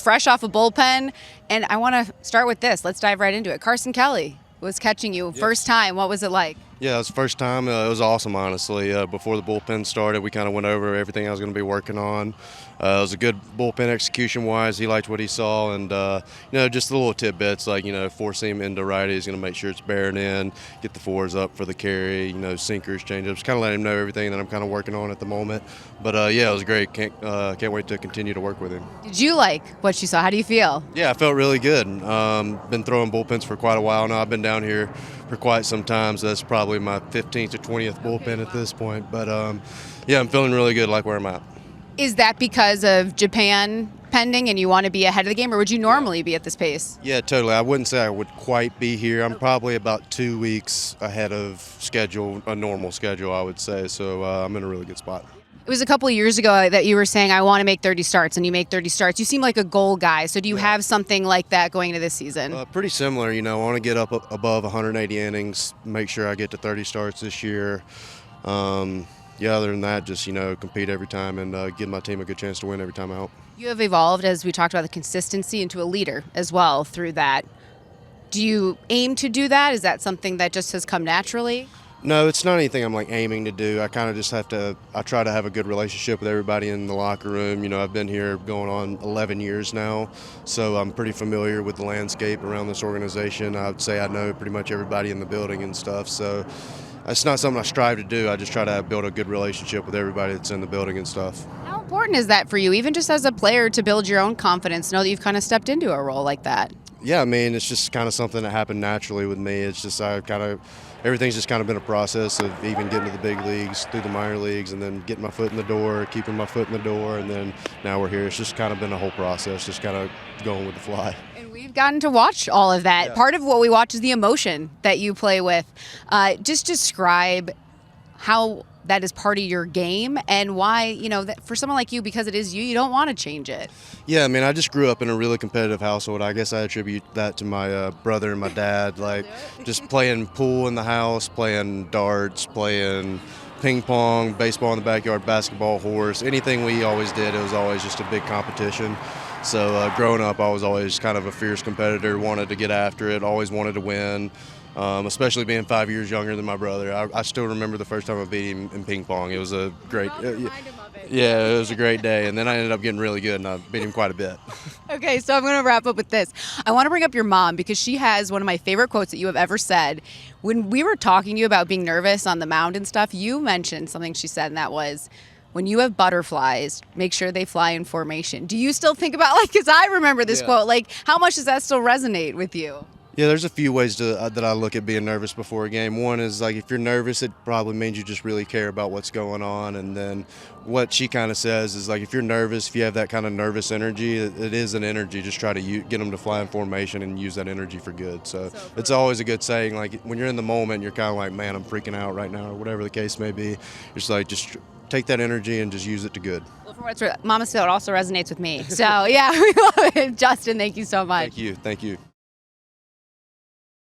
Fresh off a bullpen, and I want to start with this. Let's dive right into it. Carson Kelly was catching you first time. What was it like? Yeah, it was the first time. It was awesome, honestly. Before the bullpen started, we kind of went over everything I was going to be working on. It was a good bullpen execution-wise. He liked what he saw, and just the little tidbits like four seam into righty is going to make sure it's bearing in, get the fours up for the carry. Sinkers, changeups, kind of let him know everything that I'm kind of working on at the moment. But yeah, it was great. Can't wait to continue to work with him. Did you like what you saw? How do you feel? Yeah, I felt really good. Been throwing bullpens for quite a while now. I've been down here for quite some time, so that's probably my 15th or 20th bullpen at this point. But yeah, I'm feeling really good, like where I'm at. Is that because of Japan pending and you want to be ahead of the game, or would you normally be at this pace? Yeah, totally. I wouldn't say I would quite be here. I'm probably about 2 weeks ahead of schedule, a normal schedule, I would say. So I'm in a really good spot. It was a couple of years ago that you were saying, I want to make 30 starts, and you make 30 starts. You seem like a goal guy. So do you have something like that going into this season? Pretty similar. I want to get up above 180 innings, make sure I get to 30 starts this year. Yeah, other than that, just, compete every time and give my team a good chance to win every time out. You have evolved, as we talked about, the consistency into a leader as well through that. Do you aim to do that? Is that something that just has come naturally? No, it's not anything I'm aiming to do. I kind of just I try to have a good relationship with everybody in the locker room. I've been here going on 11 years now, so I'm pretty familiar with the landscape around this organization. I would say I know pretty much everybody in the building and stuff, so it's not something I strive to do. I just try to build a good relationship with everybody that's in the building and stuff. How important is that for you, even just as a player, to build your own confidence, know that you've kind of stepped into a role like that? Yeah, it's just kind of something that happened naturally with me. It's just everything's just kind of been a process of even getting to the big leagues, through the minor leagues, and then getting my foot in the door, keeping my foot in the door, and then now we're here. It's just kind of been a whole process, just kind of going with the fly. And we've gotten to watch all of that. Yeah. Part of what we watch is the emotion that you play with. Just describe how that is part of your game and why, that for someone like you, because it is you, you don't want to change it. Yeah, I just grew up in a really competitive household. I guess I attribute that to my brother and my dad, just playing pool in the house, playing darts, playing ping pong, baseball in the backyard, basketball, horse, anything we always did, it was always just a big competition. So growing up, I was always kind of a fierce competitor, wanted to get after it, always wanted to win. Especially being 5 years younger than my brother. I still remember the first time I beat him in ping pong. It was a great, yeah, it was a great day. And then I ended up getting really good, and I beat him quite a bit. Okay, so I'm going to wrap up with this. I want to bring up your mom because she has one of my favorite quotes that you have ever said. When we were talking to you about being nervous on the mound and stuff, you mentioned something she said, and that was, when you have butterflies, make sure they fly in formation. Do you still think about, because I remember this quote, how much does that still resonate with you? Yeah, there's a few ways that I look at being nervous before a game. One is if you're nervous, it probably means you just really care about what's going on. And then what she kind of says is if you're nervous, if you have that kind of nervous energy, it is an energy. Just try to get them to fly in formation and use that energy for good. So it's always a good saying. When you're in the moment, you're kind of man, I'm freaking out right now, or whatever the case may be. It's just take that energy and just use it to good. Well, for what's Mama Still, it also resonates with me. So yeah, we love it. Justin, thank you so much. Thank you.